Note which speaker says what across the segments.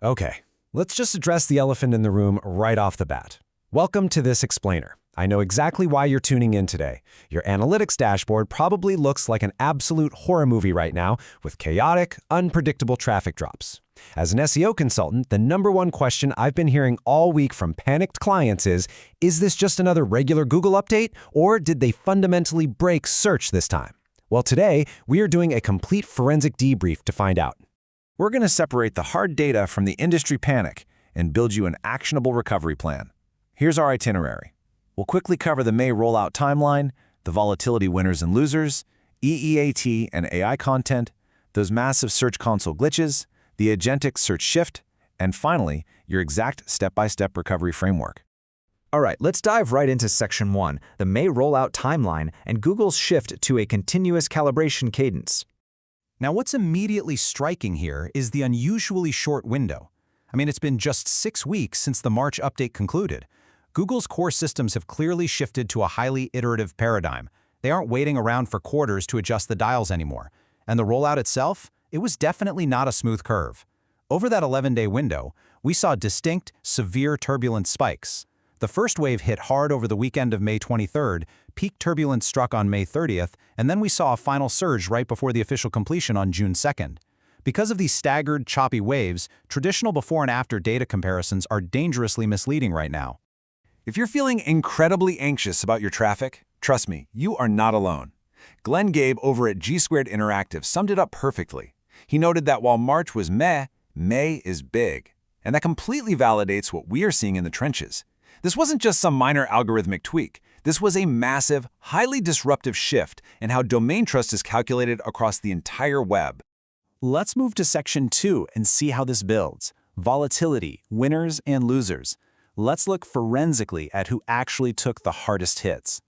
Speaker 1: Okay, let's just address the elephant in the room right off the bat. Welcome to this explainer. I know exactly why you're tuning in today. Your analytics dashboard probably looks like an absolute horror movie right now with chaotic, unpredictable traffic drops. As an SEO consultant, the #1 question I've been hearing all week from panicked clients is this just another regular Google update, or did they fundamentally break search this time? Well, today, we are doing a complete forensic debrief to find out.
Speaker 2: We're going to separate the hard data from the industry panic and build you an actionable recovery plan. Here's our itinerary. We'll quickly cover the May rollout timeline, the volatility winners and losers, EEAT and AI content, those massive Search Console glitches, the Agentic search shift, and finally, your exact step-by-step recovery framework.
Speaker 3: All right, let's dive right into Section 1, the May rollout timeline and Google's shift to a continuous calibration cadence.
Speaker 4: Now, what's immediately striking here is the unusually short window. I mean, it's been just 6 weeks since the March update concluded. Google's core systems have clearly shifted to a highly iterative paradigm. They aren't waiting around for quarters to adjust the dials anymore. And the rollout itself, it was definitely not a smooth curve. Over that 11-day window, we saw distinct, severe turbulence spikes. The first wave hit hard over the weekend of May 23rd, peak turbulence struck on May 30th, and then we saw a final surge right before the official completion on June 2nd. Because of these staggered, choppy waves, traditional before and after data comparisons are dangerously misleading right now.
Speaker 2: If you're feeling incredibly anxious about your traffic, trust me, you are not alone. Glenn Gabe over at G Squared Interactive summed it up perfectly. He noted that while March was meh, May is big. And that completely validates what we are seeing in the trenches. This wasn't just some minor algorithmic tweak. This was a massive, highly disruptive shift in how domain trust is calculated across the entire web.
Speaker 4: Let's move to Section 2 and see how this builds. Volatility, winners and losers. Let's look forensically at who actually took the hardest hits.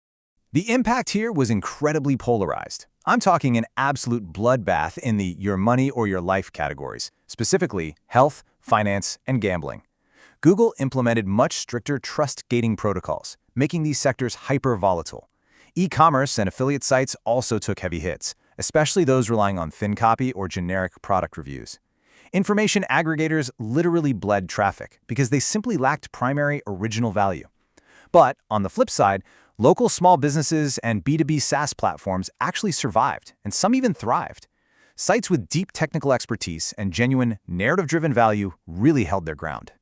Speaker 5: The impact here was incredibly polarized. I'm talking an absolute bloodbath in the your money or your life categories, specifically health, finance, and gambling. Google implemented much stricter trust gating protocols, making these sectors hyper-volatile. E-commerce and affiliate sites also took heavy hits, especially those relying on thin copy or generic product reviews. Information aggregators literally bled traffic because they simply lacked primary original value. But on the flip side, local small businesses and B2B SaaS platforms actually survived, and some even thrived. Sites with deep technical expertise and genuine narrative-driven value really held their ground.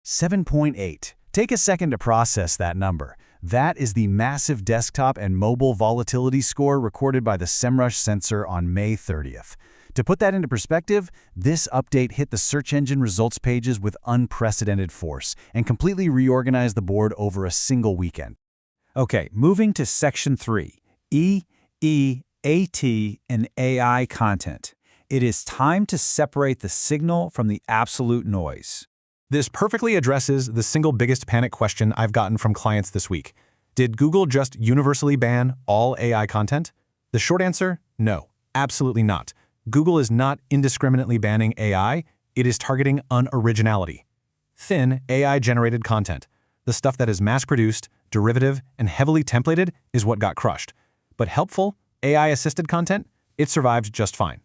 Speaker 6: 7.8. Take a second to process that number. That is the massive desktop and mobile volatility score recorded by the SEMrush sensor on May 30th. To put that into perspective, this update hit the search engine results pages with unprecedented force and completely reorganized the board over a single weekend.
Speaker 1: Okay, moving to Section 3, EEAT and AI content. It is time to separate the signal from the absolute noise.
Speaker 4: This perfectly addresses the single biggest panic question I've gotten from clients this week. Did Google just universally ban all AI content? The short answer, no, absolutely not. Google is not indiscriminately banning AI, it is targeting unoriginality. Thin, AI-generated content, the stuff that is mass-produced, derivative, and heavily templated is what got crushed. But helpful, AI-assisted content, it survived just fine.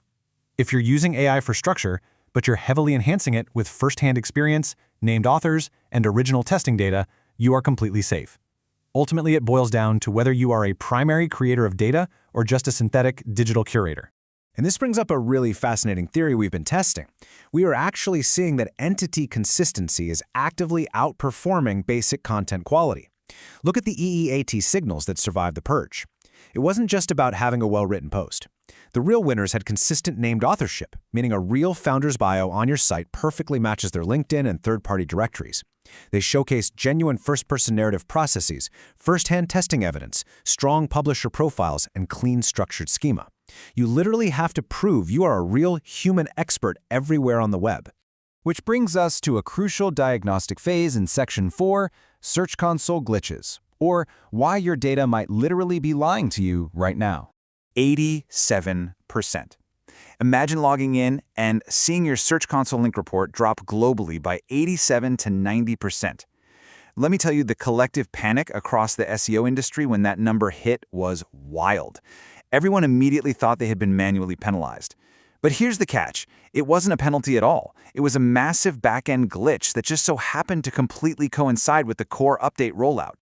Speaker 4: If you're using AI for structure, but you're heavily enhancing it with first-hand experience, named authors, and original testing data, you are completely safe. Ultimately, it boils down to whether you are a primary creator of data or just a synthetic digital curator.
Speaker 1: And this brings up a really fascinating theory we've been testing. We are actually seeing that entity consistency is actively outperforming basic content quality. Look at the EEAT signals that survived the purge. It wasn't just about having a well-written post. The real winners had consistent named authorship, meaning a real founder's bio on your site perfectly matches their LinkedIn and third-party directories. They showcased genuine first-person narrative processes, first-hand testing evidence, strong publisher profiles, and clean structured schema. You literally have to prove you are a real human expert everywhere on the web. Which brings us to a crucial diagnostic phase in Section 4, Search Console glitches, or why your data might literally be lying to you right now.
Speaker 5: 87%. Imagine logging in and seeing your Search Console link report drop globally by 87 to 90%. Let me tell you, the collective panic across the SEO industry when that number hit was wild. Everyone immediately thought they had been manually penalized. But here's the catch. It wasn't a penalty at all. It was a massive back-end glitch that just so happened to completely coincide with the core update rollout.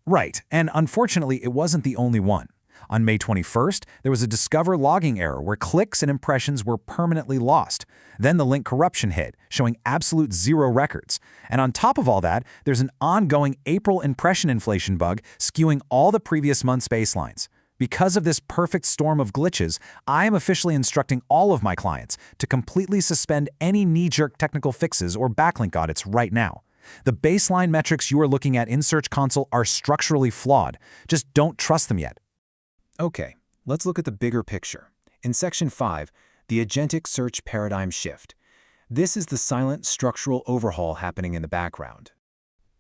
Speaker 1: Right, and unfortunately, it wasn't the only one. On May 21st, there was a Discover logging error where clicks and impressions were permanently lost. Then the link corruption hit, showing absolute zero records. And on top of all that, there's an ongoing April impression inflation bug skewing all the previous month's baselines. Because of this perfect storm of glitches, I am officially instructing all of my clients to completely suspend any knee-jerk technical fixes or backlink audits right now. The baseline metrics you are looking at in Search Console are structurally flawed. Just don't trust them yet. Okay, let's look at the bigger picture. In Section 5, the Agentic Search Paradigm Shift. This is the silent structural overhaul happening in the background.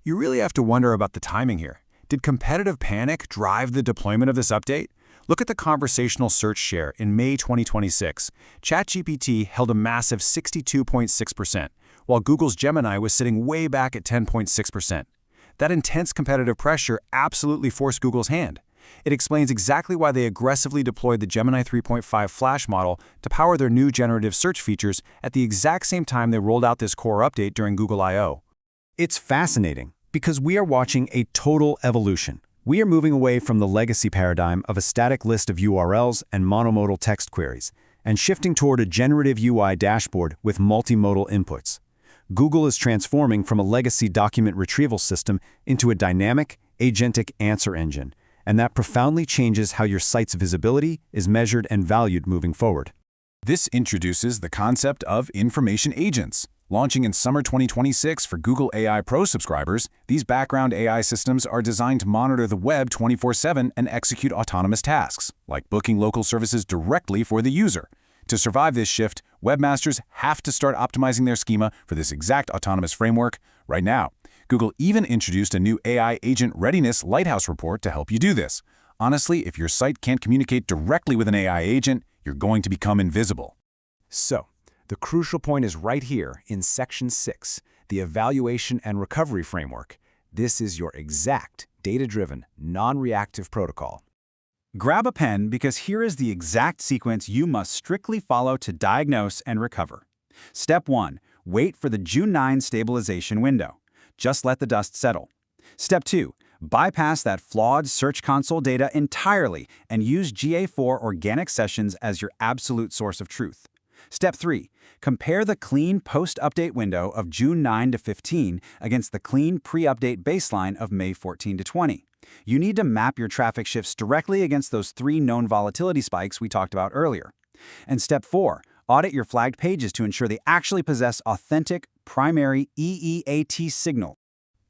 Speaker 2: You really have to wonder about the timing here. Did competitive panic drive the deployment of this update? Look at the conversational search share in May 2026. ChatGPT held a massive 62.6%, while Google's Gemini was sitting way back at 10.6%. That intense competitive pressure absolutely forced Google's hand. It explains exactly why they aggressively deployed the Gemini 3.5 Flash model to power their new generative search features at the exact same time they rolled out this core update during Google I/O.
Speaker 6: It's fascinating because we are watching a total evolution. We are moving away from the legacy paradigm of a static list of URLs and monomodal text queries and shifting toward a generative UI dashboard with multimodal inputs. Google is transforming from a legacy document retrieval system into a dynamic, agentic answer engine, and that profoundly changes how your site's visibility is measured and valued moving forward.
Speaker 2: This introduces the concept of information agents. Launching in summer 2026 for Google AI Pro subscribers, these background AI systems are designed to monitor the web 24/7 and execute autonomous tasks, like booking local services directly for the user. To survive this shift, webmasters have to start optimizing their schema for this exact autonomous framework right now. Google even introduced a new AI Agent Readiness Lighthouse report to help you do this. Honestly, if your site can't communicate directly with an AI agent, you're going to become invisible.
Speaker 1: So, the crucial point is right here in Section 6, the Evaluation and Recovery Framework. This is your exact, data-driven, non-reactive protocol.
Speaker 7: Grab a pen because here is the exact sequence you must strictly follow to diagnose and recover. Step 1. Wait for the June 9 stabilization window. Just let the dust settle. Step 2. Bypass that flawed Search Console data entirely and use GA4 organic sessions as your absolute source of truth. Step 3. Compare the clean post-update window of June 9 to 15 against the clean pre-update baseline of May 14 to 20. You need to map your traffic shifts directly against those 3 known volatility spikes we talked about earlier. And Step 4. Audit your flagged pages to ensure they actually possess authentic, primary EEAT signal.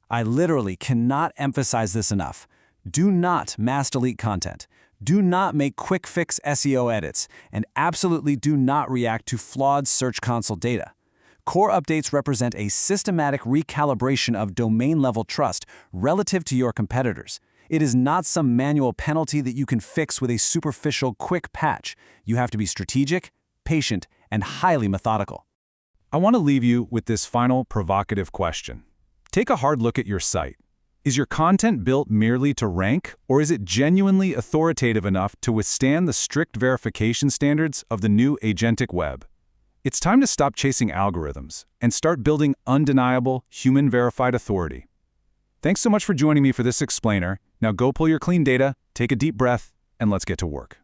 Speaker 1: I literally cannot emphasize this enough. Do not mass delete content. Do not make quick fix SEO edits, and absolutely do not react to flawed Search Console data. Core updates represent a systematic recalibration of domain-level trust relative to your competitors. It is not some manual penalty that you can fix with a superficial quick patch. You have to be strategic, patient, and highly methodical.
Speaker 2: I want to leave you with this final provocative question. Take a hard look at your site. Is your content built merely to rank, or is it genuinely authoritative enough to withstand the strict verification standards of the new agentic web? It's time to stop chasing algorithms and start building undeniable, human-verified authority. Thanks so much for joining me for this explainer. Now go pull your clean data, take a deep breath, and let's get to work.